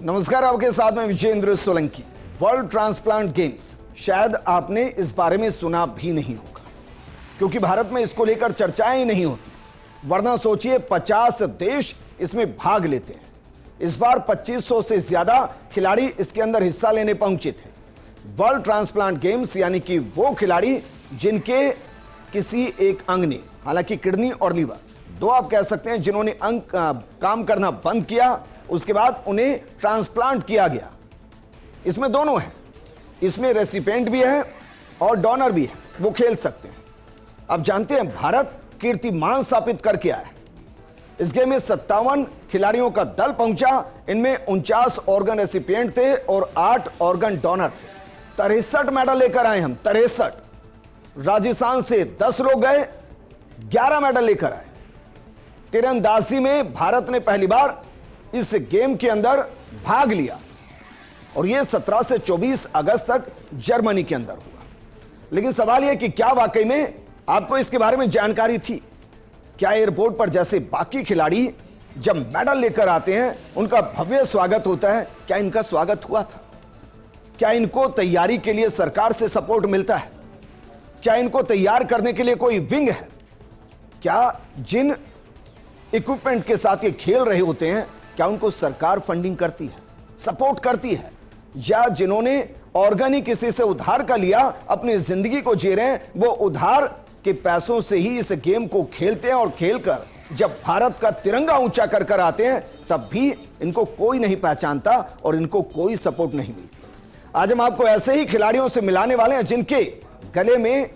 नमस्कार, आपके साथ में Vijendra Solanki. World transplant games, शायद आपने इस बारे में सुना भी नहीं होगा, क्योंकि भारत में इसको लेकर चर्चाएं ही नहीं होती। वरना सोचिए 50 देश इसमें भाग लेते हैं। इस बार 2500 से ज्यादा खिलाड़ी इसके अंदर हिस्सा लेने पहुंचे थे। वर्ल्ड ट्रांसप्लांट गेम्स यानी कि वो खिलाड़ी जिनके किसी एक अंग ने, हालांकि किडनी और लीवर, दो आप कह सकते हैं, जिन्होंने अंग काम करना बंद किया, उसके बाद उन्हें ट्रांसप्लांट किया गया। इसमें दोनों है, इसमें रेसिपिएंट भी है और डोनर भी है, वो खेल सकते हैं। अब जानते हैं भारत कीर्तिमान स्थापित करके आया है। इस गेम में 57 खिलाड़ियों का दल पहुंचा। इनमें 49 ऑर्गन रेसिपिएंट थे और 8 ऑर्गन डोनर थे। 63 मेडल लेकर आए हम, 63। राजस्थान से 10 लोग गए, 11 मेडल लेकर आए। तीरंदाजी में भारत ने पहली बार इस गेम के अंदर भाग लिया और यह 17 से 24 अगस्त तक जर्मनी के अंदर हुआ। लेकिन सवाल यह कि क्या वाकई में आपको इसके बारे में जानकारी थी? क्या एयरपोर्ट पर जैसे बाकी खिलाड़ी जब मेडल लेकर आते हैं उनका भव्य स्वागत होता है, क्या इनका स्वागत हुआ था? क्या इनको तैयारी के लिए सरकार से सपोर्ट मिलता है? क्या इनको तैयार करने के लिए कोई विंग है? क्या जिन इक्विपमेंट के साथ ये खेल रहे होते हैं, क्या उनको सरकार फंडिंग करती है, सपोर्ट करती है? या जिन्होंने ऑर्गेनिक किसी से उधार का लिया, अपनी जिंदगी को जी रहे हैं, वो उधार के पैसों से ही इस गेम को खेलते हैं और खेलकर जब भारत का तिरंगा ऊंचा कर कर आते हैं तब भी इनको कोई नहीं पहचानता और इनको कोई सपोर्ट नहीं मिलती। आज हम आपको ऐसे ही खिलाड़ियों से मिलाने वाले हैं जिनके गले में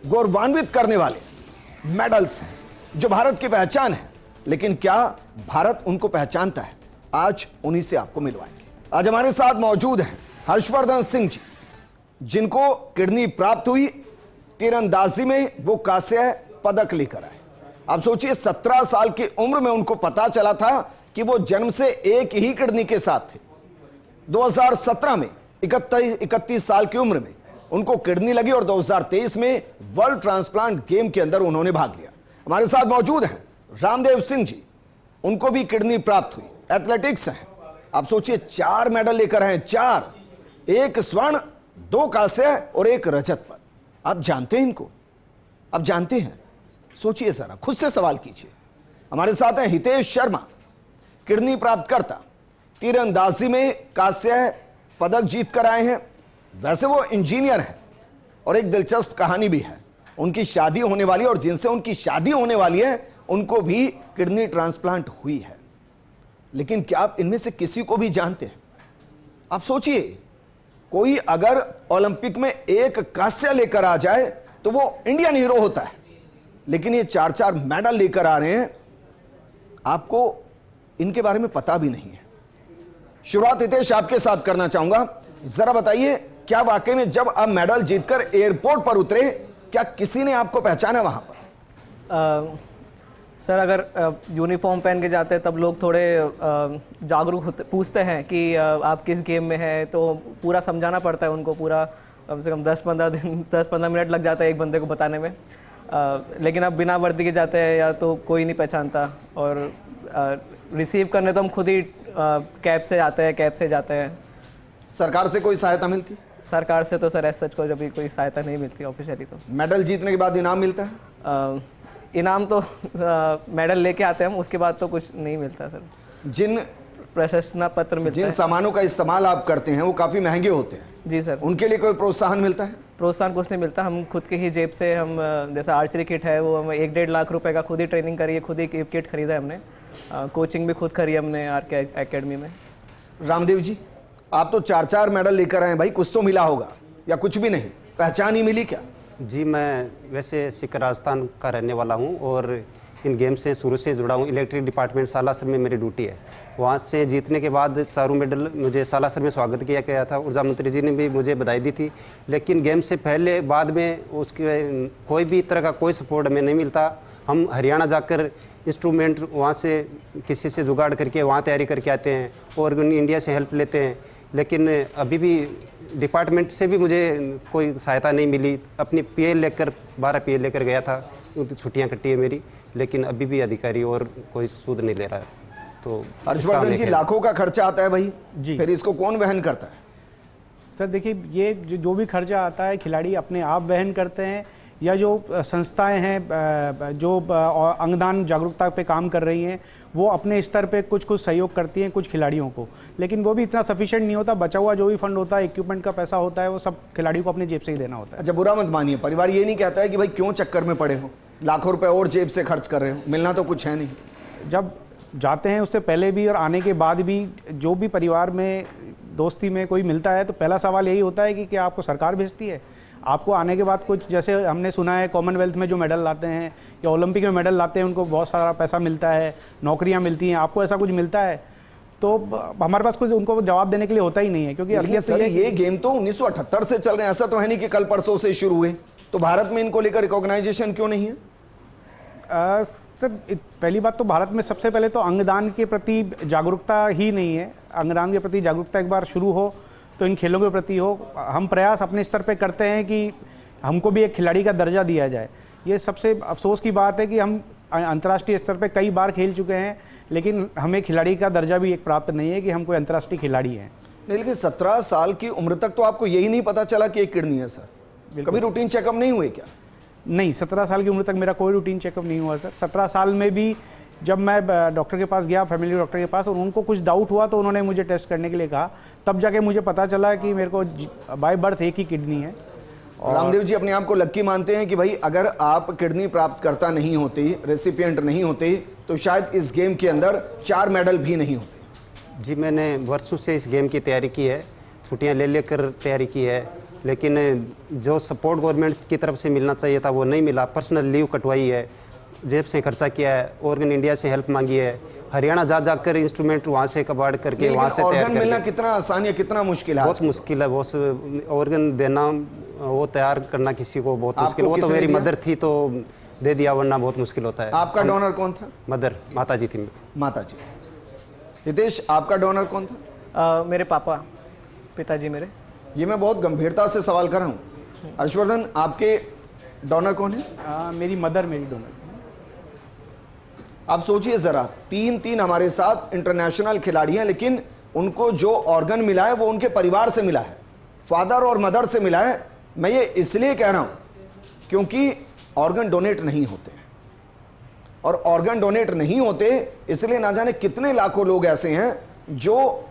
गौरवान्वित करने वाले मेडल्स हैं, जो भारत की पहचान है। लेकिन क्या भारत उनको पहचानता है? आज उन्हीं से आपको मिलवाएंगे। आज हमारे साथ मौजूद हैं हर्षवर्धन सिंह जी, जिनको किडनी प्राप्त हुई। तीरंदाजी में वो कांस्य पदक लेकर आए। आप सोचिए 17 साल की उम्र में उनको पता चला था कि वो जन्म से एक ही किडनी के साथ थे। 2017 में 31 साल की उम्र में उनको किडनी लगी और 2023 में वर्ल्ड ट्रांसप्लांट गेम के अंदर उन्होंने भाग लिया। हमारे साथ मौजूद हैं रामदेव सिंह जी, उनको भी किडनी प्राप्त हुई, एथलेटिक्स हैं। आप सोचिए 4 मेडल लेकर आए, 4, 1 स्वर्ण, 2 कांस्य और 1 रजत पदक। आप जानते हैं इनको? आप जानते हैं? सोचिए जरा, खुद से सवाल कीजिए। हमारे साथ हैं हितेश शर्मा, किडनी प्राप्त करता, तीरंदाजी में कांस्य पदक जीत कर आए हैं। वैसे वो इंजीनियर हैं और एक दिलचस्प कहानी भी है। उनकी शादी होने वाली, और जिनसे उनकी शादी होने वाली है उनको भी किडनी ट्रांसप्लांट हुई है। लेकिन क्या आप इनमें से किसी को भी जानते हैं? आप सोचिए, कोई अगर ओलंपिक में 1 कांस्य लेकर आ जाए तो वो इंडियन हीरो होता है। लेकिन ये 4-4 मेडल लेकर आ रहे हैं, आपको इनके बारे में पता भी नहीं है। शुरुआत हितेश आपके साथ करना चाहूंगा। जरा बताइए, क्या वाकई में जब आप मेडल जीतकर एयरपोर्ट पर उतरे, क्या किसी ने आपको पहचाना वहां पर? सर, अगर यूनिफॉर्म पहन के जाते हैं तब लोग थोड़े जागरूक होते, पूछते हैं कि आप किस गेम में हैं, तो पूरा समझाना पड़ता है उनको। पूरा कम से कम 10-15 मिनट लग जाता है एक बंदे को बताने में। लेकिन अब बिना वर्दी के जाते हैं या तो कोई नहीं पहचानता। और रिसीव करने तो हम खुद ही कैब से जाते हैं। सरकार से कोई सहायता मिलती? सरकार से तो सर एज सच को जब भी कोई सहायता नहीं मिलती ऑफिशियली। तो मेडल जीतने के बाद इनाम मिलता है? इनाम तो मेडल लेके आते हैं हम, उसके बाद तो कुछ नहीं मिलता सर। जिन प्रशंसा पत्र मिलते हैं, जिन सामानों का इस्तेमाल आप करते हैं वो काफ़ी महंगे होते हैं। जी सर। उनके लिए कोई प्रोत्साहन मिलता है? प्रोत्साहन कुछ नहीं मिलता। हम खुद की ही जेब से, हम जैसे आर्चरी किट है वो हम 1-1.5 लाख रुपए का खुद ही ट्रेनिंग करी है, खुद ही किट खरीदा है हमने। कोचिंग भी खुद करी हमने आर.के. एकेडमी में। रामदेव जी, आप तो 4-4 मेडल लेकर आए भाई, कुछ तो मिला होगा या कुछ भी नहीं? पहचान ही मिली क्या? जी, मैं वैसे सिख राजस्थान का रहने वाला हूं और इन गेम से शुरू से जुड़ा हूं। इलेक्ट्रिक डिपार्टमेंट सालासर में मेरी ड्यूटी है। वहां से जीतने के बाद चारों मेडल मुझे सालासर में स्वागत किया गया था। ऊर्जा मंत्री जी ने भी मुझे बधाई दी थी। लेकिन गेम से पहले बाद में उसके कोई भी तरह का कोई सपोर्ट हमें नहीं मिलता। हम हरियाणा जाकर इंस्ट्रूमेंट वहाँ से किसी से जुगाड़ करके वहाँ तैयारी करके आते हैं और इंडिया से हेल्प लेते हैं। लेकिन अभी भी डिपार्टमेंट से भी मुझे कोई सहायता नहीं मिली। अपनी पीएल लेकर 12 पीएल लेकर गया था, छुट्टियां कटी है मेरी, लेकिन अभी भी अधिकारी और कोई सूद नहीं ले रहा है। तो हर्षवर्धन जी, इसका लाखों का खर्चा आता है भाई जी। फिर इसको कौन वहन करता है? सर देखिए, ये जो भी खर्चा आता है खिलाड़ी अपने आप वहन करते हैं, या जो संस्थाएं हैं जो अंगदान जागरूकता पे काम कर रही हैं वो अपने स्तर पे कुछ सहयोग करती हैं कुछ खिलाड़ियों को, लेकिन वो भी इतना सफिशिएंट नहीं होता। बचा हुआ जो भी फंड होता है, इक्विपमेंट का पैसा होता है, वो सब खिलाड़ियों को अपनी जेब से ही देना होता है। अच्छा, बुरा मत मानिए, परिवार ये नहीं कहता है कि भाई क्यों चक्कर में पड़े हो, लाखों रुपए और जेब से खर्च कर रहे हो, मिलना तो कुछ है नहीं। जब जाते हैं उससे पहले भी और आने के बाद भी जो भी परिवार में दोस्ती में कोई मिलता है तो पहला सवाल यही होता है कि क्या आपको सरकार भेजती है? आपको आने के बाद कुछ, जैसे हमने सुना है कॉमनवेल्थ में जो मेडल लाते हैं या ओलंपिक में मेडल लाते हैं उनको बहुत सारा पैसा मिलता है, नौकरियां मिलती हैं, आपको ऐसा कुछ मिलता है? तो हमारे पास कुछ उनको जवाब देने के लिए होता ही नहीं है, क्योंकि लेकिन सर ये गेम तो 1978 से चल रहे हैं, ऐसा तो है नहीं कि कल परसों से शुरू हुए। तो भारत में इनको लेकर रिकॉग्नाइजेशन क्यों नहीं है? सर पहली बात तो भारत में सबसे पहले तो अंगदान के प्रति जागरूकता ही नहीं है। अंगदान के प्रति जागरूकता एक बार शुरू हो तो इन खेलों के प्रति हो। हम प्रयास अपने स्तर पे करते हैं कि हमको भी एक खिलाड़ी का दर्जा दिया जाए। ये सबसे अफसोस की बात है कि हम अंतर्राष्ट्रीय स्तर पे कई बार खेल चुके हैं, लेकिन हमें खिलाड़ी का दर्जा भी एक प्राप्त नहीं है कि हम कोई अंतर्राष्ट्रीय खिलाड़ी हैं। नहीं, लेकिन 17 साल की उम्र तक तो आपको यही नहीं पता चला कि एक किडनी है सर? कभी रूटीन चेकअप नहीं हुए क्या? नहीं, 17 साल की उम्र तक मेरा कोई रूटीन चेकअप नहीं हुआ सर। 17 साल में भी जब मैं डॉक्टर के पास गया, फैमिली डॉक्टर के पास, और उनको कुछ डाउट हुआ तो उन्होंने मुझे टेस्ट करने के लिए कहा, तब जाके मुझे पता चला कि मेरे को बाय बर्थ एक ही किडनी है। रामदेव जी अपने आप को लक्की मानते हैं कि भाई अगर आप किडनी प्राप्त करता नहीं होते, रेसिपिएंट नहीं होते, तो शायद इस गेम के अंदर 4 मेडल भी नहीं होते। जी, मैंने वर्षों से इस गेम की तैयारी की है, छुट्टियां ले लेकर तैयारी की है, लेकिन जो सपोर्ट गवर्नमेंट की तरफ से मिलना चाहिए था वो नहीं मिला। पर्सनल लीव कटवाई है, जेब से खर्चा किया है, ऑर्गन इंडिया से हेल्प मांगी है, हरियाणा जा जाकर इंस्ट्रूमेंट वहाँ से कबाड़ करके वहाँ से तैयार ऑर्गन मिलना कितना आसान या कितना मुश्किल है? बहुत मुश्किल है। बहुत ऑर्गन देना, वो तैयार करना किसी को बहुत मुश्किल। वो तो मेरी मदर थी तो दे दिया, वरना बहुत मुश्किल होता है। आपका डोनर कौन था? मदर, माता जी थी। माता जी। हितेश, आपका डोनर कौन था? मेरे पापा, पिताजी मेरे। ये मैं बहुत गंभीरता से सवाल कर रहा हूँ। हर्षवर्धन, आपके डोनर कौन है? मेरी मदर मेरी डोनर। आप सोचिए जरा, 3 हमारे साथ इंटरनेशनल खिलाड़ी हैं, लेकिन उनको जो ऑर्गन मिला है वो उनके परिवार से मिला है, फादर और मदर से मिला है। मैं ये इसलिए कह रहा हूं क्योंकि ऑर्गन डोनेट नहीं होते, और ऑर्गन डोनेट नहीं होते इसलिए ना जाने कितने लाखों लोग ऐसे हैं जो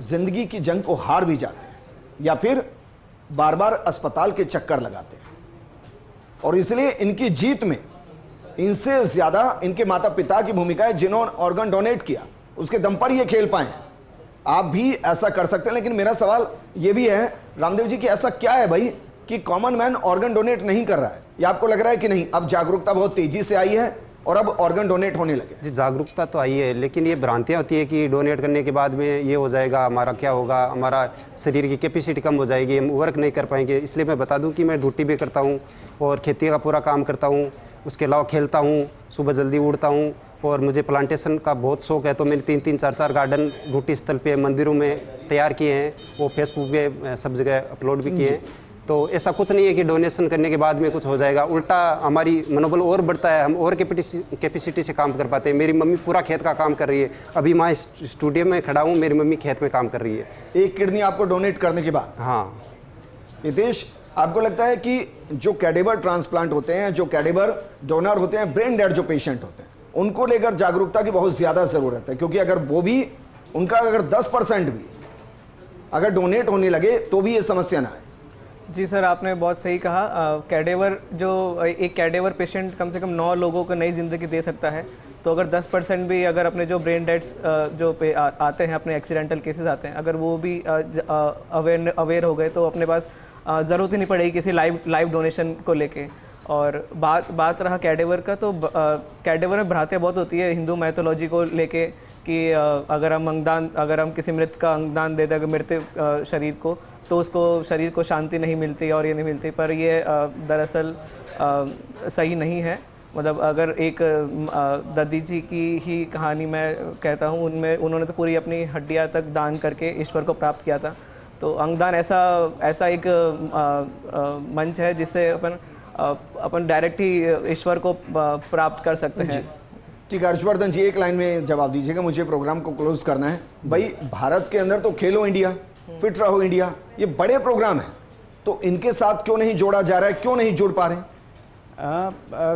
जिंदगी की जंग को हार भी जाते हैं या फिर बार बार अस्पताल के चक्कर लगाते हैं। और इसलिए इनकी जीत में इनसे ज्यादा इनके माता पिता की भूमिका है, जिन्होंने ऑर्गन डोनेट किया, उसके दम पर ये खेल पाए। आप भी ऐसा कर सकते हैं, लेकिन मेरा सवाल ये भी है रामदेव जी कि ऐसा क्या है भाई कि कॉमन मैन ऑर्गन डोनेट नहीं कर रहा है? या आपको लग रहा है कि नहीं, अब जागरूकता बहुत तेजी से आई है और अब ऑर्गन डोनेट होने लगे? जी, जागरूकता तो आई है, लेकिन ये भ्रांतियाँ होती है कि डोनेट करने के बाद में ये हो जाएगा, हमारा क्या होगा, हमारा शरीर की कैपेसिटी कम हो जाएगी, हम वर्क नहीं कर पाएंगे। इसलिए मैं बता दूं कि मैं ड्यूटी भी करता हूं और खेती का पूरा काम करता हूं, उसके अलावा खेलता हूं, सुबह जल्दी उठता हूं, और मुझे प्लांटेशन का बहुत शौक है। तो मैंने 3-3, 4-4 गार्डन ड्यूटी स्थल पे, मंदिरों में तैयार किए हैं, वो फेसबुक पे सब जगह अपलोड भी किए हैं। तो ऐसा कुछ नहीं है कि डोनेशन करने के बाद में कुछ हो जाएगा, उल्टा हमारी मनोबल और बढ़ता है, हम और कैपेसिटी से काम कर पाते हैं। मेरी मम्मी पूरा खेत का काम कर रही है, अभी मैं स्टूडियो में खड़ा हूँ, मेरी मम्मी खेत में काम कर रही है। एक किडनी आपको डोनेट करने के बाद? हाँ। नितेश, आपको लगता है कि जो कैडेवर ट्रांसप्लांट होते हैं, जो कैडेवर डोनर होते हैं, ब्रेन डेड जो पेशेंट होते हैं, उनको लेकर जागरूकता की बहुत ज़्यादा ज़रूरत है? क्योंकि अगर वो भी, उनका अगर 10% भी अगर डोनेट होने लगे तो भी ये समस्या ना आए। जी सर, आपने बहुत सही कहा। कैडेवर जो एक कैडेवर पेशेंट कम से कम 9 लोगों को नई ज़िंदगी दे सकता है। तो अगर 10% भी अगर अपने जो ब्रेन डेड्स जो आते हैं, अपने एक्सीडेंटल केसेस आते हैं, अगर वो भी अवेयर हो गए तो अपने पास ज़रूरत ही नहीं पड़ेगी किसी लाइव डोनेशन को लेके। और बात रहा कैडेवर का, तो कैडेवर में भ्रांतियाँ बहुत होती है हिंदू मैथोलॉजी को लेके कि अगर हम किसी मृत का अंगदान देते हैं, मृत शरीर को, तो उसको शरीर को शांति नहीं मिलती और ये नहीं मिलती। पर ये दरअसल सही नहीं है। मतलब अगर एक दद्दी जी की ही कहानी मैं कहता हूँ, उन्होंने तो पूरी अपनी हड्डियाँ तक दान करके ईश्वर को प्राप्त किया था। तो अंगदान ऐसा एक मंच है जिससे अपन डायरेक्ट ही ईश्वर को प्राप्त कर सकते हैं। ठीक है हर्षवर्धन जी, एक लाइन में जवाब दीजिएगा, मुझे प्रोग्राम को क्लोज करना है। भाई भारत के अंदर तो खेलो इंडिया, फिट रहो इंडिया, ये बड़े प्रोग्राम है, तो इनके साथ क्यों नहीं जोड़ा जा रहा है, क्यों नहीं जुड़ पा रहे हैं?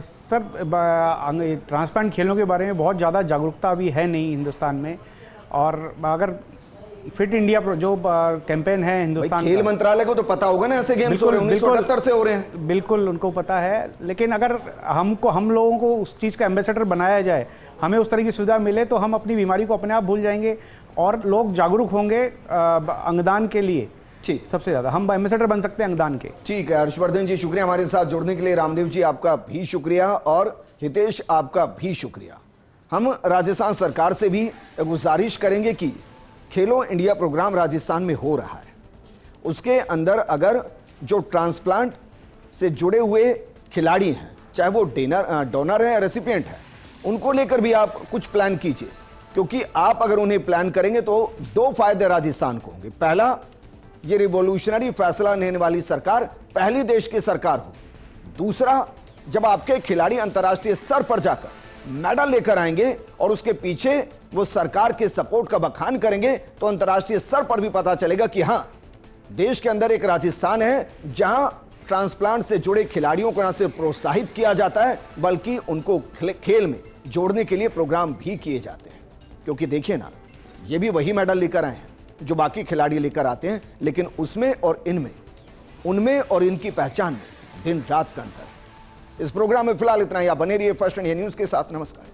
सर ट्रांसप्लांट खेलों के बारे में बहुत ज़्यादा जागरूकता अभी है नहीं हिंदुस्तान में, और अगर फिट इंडिया जो कैंपेन है हिंदुस्तान खेल मंत्रालय को तो पता होगा ना ऐसे गेम्स हो रहे हैं, 1978 से हो रहे हैं। बिल्कुल उनको पता है, लेकिन अगर हम लोगों को उस चीज़ का एम्बेसडर बनाया जाए, हमें उस तरह की सुविधा मिले, तो हम अपनी बीमारी को अपने आप भूल जाएंगे और लोग जागरूक होंगे अंगदान के लिए। ठीक, सबसे ज़्यादा हम एम्बेसडर बन सकते हैं अंगदान के। ठीक है हर्षवर्धन जी, शुक्रिया हमारे साथ जुड़ने के लिए। रामदेव जी आपका भी शुक्रिया, और हितेश आपका भी शुक्रिया। हम राजस्थान सरकार से भी गुजारिश करेंगे कि खेलो इंडिया प्रोग्राम राजस्थान में हो रहा है, उसके अंदर अगर जो ट्रांसप्लांट से जुड़े हुए खिलाड़ी हैं, चाहे वो डोनर है या रेसिपिएंट है, उनको लेकर भी आप कुछ प्लान कीजिए, क्योंकि आप अगर उन्हें प्लान करेंगे तो 2 फायदे राजस्थान को होंगे। पहला, ये रिवॉल्यूशनरी फैसला लेने वाली सरकार पहली देश की सरकार हो। दूसरा, जब आपके खिलाड़ी अंतर्राष्ट्रीय स्तर पर जाकर मेडल लेकर आएंगे और उसके पीछे वो सरकार के सपोर्ट का बखान करेंगे, तो अंतर्राष्ट्रीय स्तर पर भी पता चलेगा कि हां, देश के अंदर एक राजस्थान है जहां ट्रांसप्लांट से जुड़े खिलाड़ियों को न सिर्फ प्रोत्साहित किया जाता है, बल्कि उनको खेल में जोड़ने के लिए प्रोग्राम भी किए जाते हैं। क्योंकि देखिए ना, ये भी वही मेडल लेकर आए हैं जो बाकी खिलाड़ी लेकर आते हैं, लेकिन उसमें और इनमें, उनमें और इनकी पहचान में दिन रात का अंतर। इस प्रोग्राम में फिलहाल इतना ही। आप बने रहिए फर्स्ट इंडिया न्यूज के साथ। नमस्कार।